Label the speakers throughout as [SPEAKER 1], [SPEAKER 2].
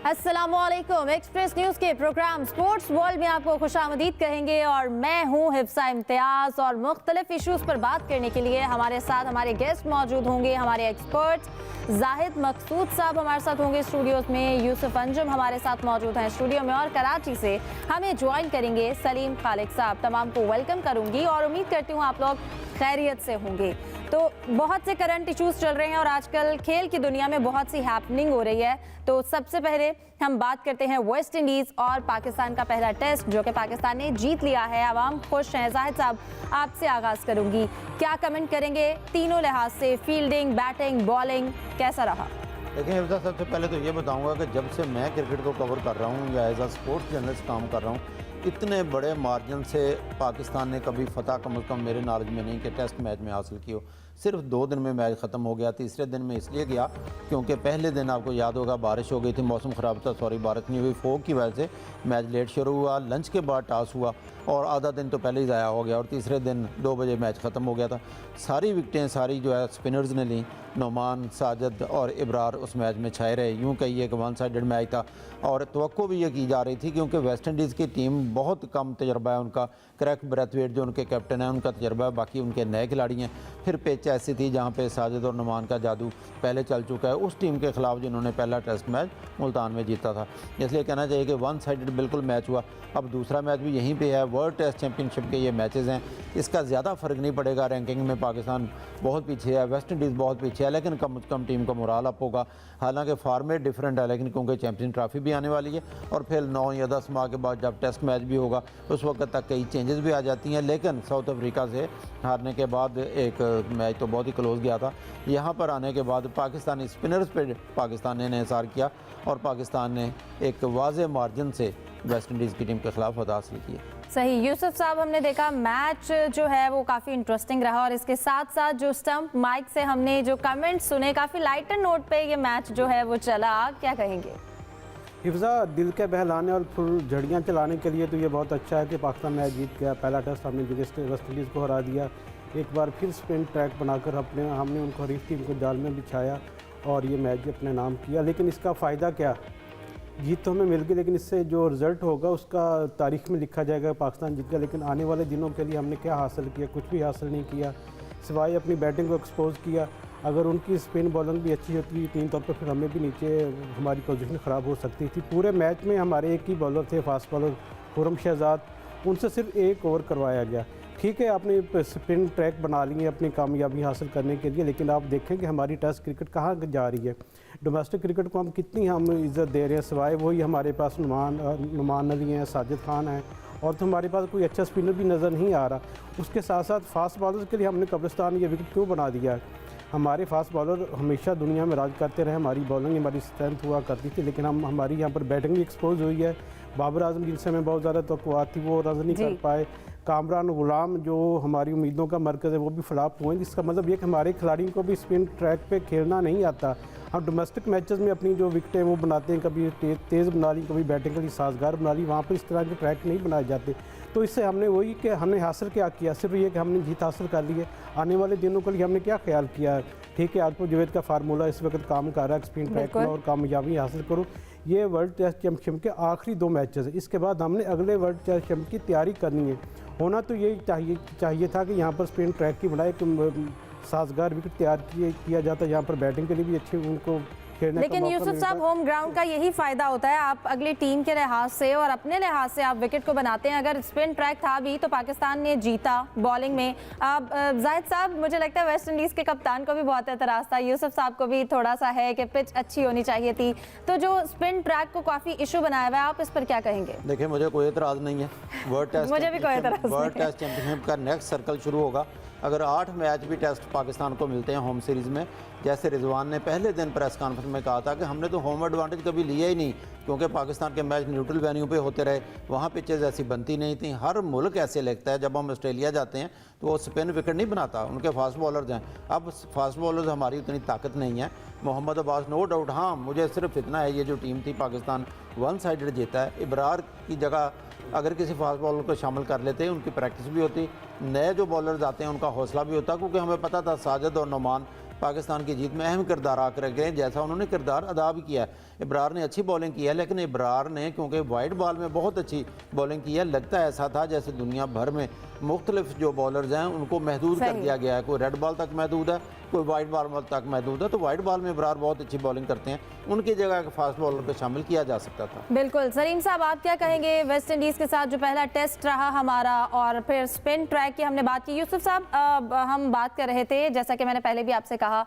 [SPEAKER 1] अस्सलामुअलैकुम। Express news के programme sports world में आपको खुशामदीद कहेंगे और मैं हूं हिफ्सा इम्तियाज़। और मुख्तलिफ इशूज़ पर बात करने के लिए हमारे साथ हमारे गेस्ट मौजूद होंगे। हमारे एक्सपर्ट्स जाहिद मकसूद साहब हमारे साथ होंगे स्टूडियोज़ में, यूसुफ अंजुम हमारे साथ मौजूद हैं स्टूडियो में, और कराची से हमें ज्वाइन करेंगे सलीम खालिक साहब। तमाम को वेलकम करूँगी और उम्मीद करती हूँ आप लोग खैरियत से होंगे। तो बहुत से करंट इश्यूज चल रहे हैं और आजकल खेल की दुनिया में बहुत सी हैपनिंग हो रही है। तो सबसे पहले हम बात करते हैं वेस्ट इंडीज़ और पाकिस्तान का पहला टेस्ट जो कि पाकिस्तान ने जीत लिया है। आवाम खुश हैं। जाहिद साहब आपसे आगाज़ करूंगी, क्या कमेंट करेंगे तीनों लिहाज से, फील्डिंग, बैटिंग, बॉलिंग कैसा रहा?
[SPEAKER 2] देखिए हिफ्सा, सबसे पहले तो ये बताऊंगा कि जब से मैं क्रिकेट को कवर कर रहा हूँ या एज आ स्पोर्ट्स जर्नलिस्ट काम कर रहा हूँ, इतने बड़े मार्जिन से पाकिस्तान ने कभी फतह कम अज़ कम मेरे नॉलेज में नहीं कि टेस्ट मैच में हासिल की हो। सिर्फ 2 दिन में मैच ख़त्म हो गया। तीसरे दिन में इसलिए गया क्योंकि पहले दिन आपको याद होगा बारिश हो गई थी, मौसम ख़राब था, बारिश नहीं हुई, फोग की वजह से मैच लेट शुरू हुआ। लंच के बाद टॉस हुआ और आधा दिन तो पहले ही ज़ाया हो गया और तीसरे दिन 2 बजे मैच ख़त्म हो गया था। सारी विकटें सारी जो है स्पिनर्स ने ली। नोमान, साजिद और इब्रार उस मैच में छाए रहे। यूँ कहिए कि 1 साइडेड मैच था और तवक्को भी ये की जा रही थी क्योंकि वेस्ट इंडीज़ की टीम बहुत कम तजर्बा है उनका। क्रैक ब्रैथवेट जो उनके कैप्टन हैं उनका तजर्बा है, बाकी उनके नए खिलाड़ी हैं। फिर पिच ऐसी थी जहाँ पे साजिद और नुमान का जादू पहले चल चुका है उस टीम के ख़िलाफ़ जिन्होंने पहला टेस्ट मैच मुल्तान में जीता था। इसलिए कहना चाहिए कि 1 साइडेड बिल्कुल मैच हुआ। अब दूसरा मैच भी यहीं पे है। वर्ल्ड टेस्ट चैम्पियनशिप के ये मैचेस हैं, इसका ज़्यादा फ़र्क नहीं पड़ेगा। रैंकिंग में पाकिस्तान बहुत पीछे है, वेस्ट इंडीज़ बहुत पीछे है, लेकिन कम से कम टीम का मोराल अप होगा। हालांकि फॉर्मेट डिफरेंट है, लेकिन क्योंकि चैम्पियन ट्रॉफी भी आने वाली है और फिर 9 या 10 माह के बाद जब टेस्ट मैच भी होगा उस वक्त तक कई चेंजेस भी आ जाती हैं। लेकिन साउथ अफ्रीका से हारने के बाद एक मैच तो बहुत ही क्लोज गया था। यहाँ पर आने के बाद पाकिस्तानी स्पिनर्स पे पाकिस्तान ने इन्हिसार किया और पाकिस्तान ने एक वाज़े मार्जिन से वेस्ट इंडीज़ की टीम के खिलाफ फतह हासिल की।
[SPEAKER 1] सही यूसुफ साहब, हमने देखा मैच जो है वो काफ़ी इंटरेस्टिंग रहा और इसके साथ साथ जो स्टंप माइक से हमने जो कमेंट्स सुने, काफ़ी लाइटर नोट पे ये मैच जो है वो चला। क्या कहेंगे?
[SPEAKER 3] हिफ्जा, दिल के बहलाने और झड़ियाँ चलाने के लिए तो ये बहुत अच्छा है कि पाकिस्तान मैच जीत गया। पहला टेस्ट हमने वेस्ट इंडीज़ को हरा दिया। एक बार फिर स्पिन ट्रैक बनाकर हमने उनको हरीफ टीम को जाल में बिछाया और ये मैच भी अपने नाम किया। लेकिन इसका फ़ायदा क्या? जीत तो हमें मिल गई, लेकिन इससे जो रिज़ल्ट होगा उसका तारीख में लिखा जाएगा पाकिस्तान जीत गया। लेकिन आने वाले दिनों के लिए हमने क्या हासिल किया? कुछ भी हासिल नहीं किया, सिवाय अपनी बैटिंग को एक्सपोज किया। अगर उनकी स्पिन बॉलिंग भी अच्छी होती टीम तौर पर, फिर हमें भी नीचे हमारी पोजीशन ख़राब हो सकती थी। पूरे मैच में हमारे एक ही बॉलर थे, फास्ट बॉलर खुरम शहजाद, उनसे सिर्फ 1 ओवर करवाया गया। ठीक है, आपने स्पिन ट्रैक बना ली है अपनी कामयाबी हासिल करने के लिए, लेकिन आप देखें कि हमारी टेस्ट क्रिकेट कहाँ जा रही है। डोमेस्टिक क्रिकेट को हम कितनी इज़्ज़त दे रहे हैं, सिवाय वही हमारे पास नुमान अली हैं, साजिद खान हैं, और तो हमारे पास कोई अच्छा स्पिनर भी नज़र नहीं आ रहा। उसके साथ साथ फास्ट बॉलर्स के लिए हमने कब्रिस्तान ये विकेट क्यों बना दिया है? हमारे फास्ट बॉलर हमेशा दुनिया में राज करते रहे, हमारी बॉलिंग हमारी स्ट्रेंथ हुआ करती थी, लेकिन हमारी यहाँ पर बैटिंग भी एक्सपोज हुई है। बाबर आजम जिनसे हमें बहुत ज़्यादा तवक्कुआत थी वो रन नहीं कर पाए। कामरान गुलाम जो हमारी उम्मीदों का मरकज़ है वो भी फ्लॉप हुए। जिसका मतलब ये कि हमारे खिलाड़ियों को भी स्पिन ट्रैक पे खेलना नहीं आता। हम डोमेस्टिक मैचेस में अपनी जो विकटें वो बनाते हैं, कभी तेज़ बना ली, कभी बैटिंग के लिए साजगार बना ली, वहाँ पर इस तरह के ट्रैक नहीं बनाए जाते। तो इससे हमने वही कि हमने हासिल क्या किया? सिर्फ ये कि हमने जीत हासिल कर ली है। आने वाले दिनों के लिए हमने क्या ख्याल किया? ठीक है, आपको जवेद का फार्मूला इस वक्त काम कर रहा है, स्पिन ट्रैक में और कामयाबी हासिल करो। ये वर्ल्ड टेस्ट चैम्पियनशिप के आखिरी 2 मैचेस है। इसके बाद हमने अगले वर्ल्ड टेस्ट चैम्पियनशिप की तैयारी करनी है। होना तो यही चाहिए था कि यहाँ पर स्पिन ट्रैक की बनाए साजगार विकेट तैयार किया जाता है, यहाँ पर बैटिंग के लिए भी अच्छे उनको खेलने का मौका मिलता है।
[SPEAKER 1] लेकिन यूसुफ साहब, होम ग्राउंड का यही फ़ायदा होता है, आप अगली टीम के लिहाज से और अपने लिहाज से आप विकेट को बनाते हैं। अगर स्पिन ट्रैक था भी तो पाकिस्तान ने जीता बॉलिंग में। अब जाहिद साहब, मुझे लगता है वेस्ट इंडीज़ के कप्तान को भी बहुत एतराज़ था, यूसुफ साहब को भी थोड़ा सा है कि पिच अच्छी होनी चाहिए थी, तो जो स्पिन ट्रैक को काफ़ी इशू बनाया हुआ है, आप इस पर क्या कहेंगे?
[SPEAKER 2] देखिए, मुझे कोई एतराज़ नहीं है। वर्ल्ड टेस्ट
[SPEAKER 1] मुझे भी कोई एतराज़ नहीं है।
[SPEAKER 2] वर्ल्ड टेस्ट चैम्पियनशिप का नेक्स्ट सर्कल शुरू होगा। अगर 8 मैच भी टेस्ट पाकिस्तान को मिलते हैं होम सीरीज़ में, जैसे रिजवान ने पहले दिन प्रेस कॉन्फ्रेंस में कहा था कि हमने तो होम एडवांटेज कभी लिया ही नहीं, क्योंकि पाकिस्तान के मैच न्यूट्रल वेन्यू पे होते रहे, वहाँ पिचेज़ ऐसी बनती नहीं थी। हर मुल्क ऐसे लगता है, जब हम ऑस्ट्रेलिया जाते हैं तो वो स्पिन विकेट नहीं बनाता, उनके फास्ट बॉलर्स हैं। अब फास्ट बॉलर्स हमारी उतनी ताकत नहीं है। मोहम्मद अब्बास नो डाउट, हाँ मुझे सिर्फ इतना है, ये जो टीम थी पाकिस्तान 1 साइडेड जीता है। इब्रार की जगह अगर किसी फास्ट बॉलर को शामिल कर लेते हैं, उनकी प्रैक्टिस भी होती, नए जो बॉलर्स आते हैं उनका हौसला भी होता, क्योंकि हमें पता था साजिद और नुमान पाकिस्तान की जीत में अहम किरदार आकर गए, जैसा उन्होंने किरदार अदा भी किया है। इब्रार ने अच्छी बॉलिंग की है, लेकिन इब्रार ने क्योंकि वाइड बॉल में बहुत अच्छी बॉलिंग की है, लगता है ऐसा था जैसे दुनिया भर में मुख्तलिफ जो बॉलर्स हैं उनको महदूद कर दिया गया है। कोई रेड बॉल तक महदूद है, कोई वाइड बॉल तक महदूद है। तो वाइड बॉल में इब्रार बहुत अच्छी बॉलिंग करते हैं, उनकी जगह एक फास्ट बॉलर को शामिल किया जा सकता था।
[SPEAKER 1] बिल्कुल। सलीम साहब, आप क्या कहेंगे वेस्ट इंडीज़ के साथ जो पहला टेस्ट रहा हमारा और फिर स्पिन ट्रैक की हमने बात की। यूसुफ साहब, हम बात कर रहे थे, जैसा कि मैंने पहले भी आपसे कहा,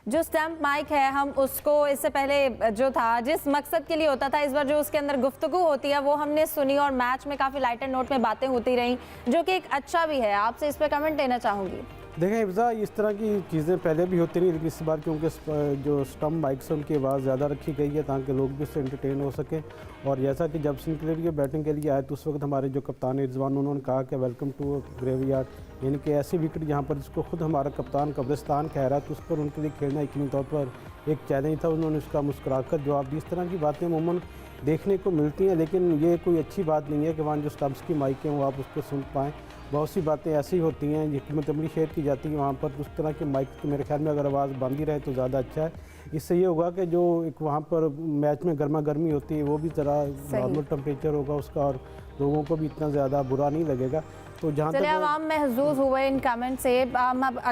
[SPEAKER 1] जो स्टैम्प माइक है हम उसको इससे पहले जो था जिस मकसद के लिए होता था, इस बार जो उसके अंदर गुफ्तगू होती है वो हमने सुनी और मैच में काफ़ी लाइटर नोट में बातें होती रहीं, जो कि एक अच्छा भी है। आपसे इस पर कमेंट लेना चाहूँगी।
[SPEAKER 3] देखें हिफ्ज़ा, इस तरह की चीज़ें पहले भी होती नहीं, लेकिन इस बार क्योंकि जो स्टम्प माइक से उनकी आवाज़ ज़्यादा रखी गई है ताकि लोग भी उससे एंटरटेन हो सकें। और जैसा कि जब सिंक्लेयर के बैटिंग के लिए आए तो उस वक्त हमारे जो कप्तान रिजवान, उन्होंने कहा कि वेलकम टू ग्रेवयार्ड, यानी कि ऐसी विकेट जहाँ पर जिसको खुद हमारा कप्तान कब्रिस्तान कह रहा है, तो उस पर उनके लिए खेलना यकीनी तौर पर एक चैलेंज था। उन्होंने उसका मुस्कुराकर जवाब दी। इस तरह की बातें अमूमन देखने को मिलती हैं, लेकिन ये कोई अच्छी बात नहीं है कि वहाँ जो स्टम्प्स की माइकें हैं वो आप उस पर सुन पाएँ। बहुत सी बातें ऐसी होती हैं जो हिकमत-अमली शेयर की जाती है वहाँ पर, उस तरह के माइक की मेरे ख्याल में अगर आवाज़ बंद ही रहे तो ज़्यादा अच्छा है। इससे ये होगा कि जो एक वहाँ पर मैच में गर्मा गर्मी होती है वो भी ज़रा नॉर्मल टेम्परेचर होगा उसका और लोगों को भी इतना ज़्यादा बुरा नहीं लगेगा। तो जहाँ तक
[SPEAKER 1] चलिए, आवाम महजूज हुए इन कमेंट से।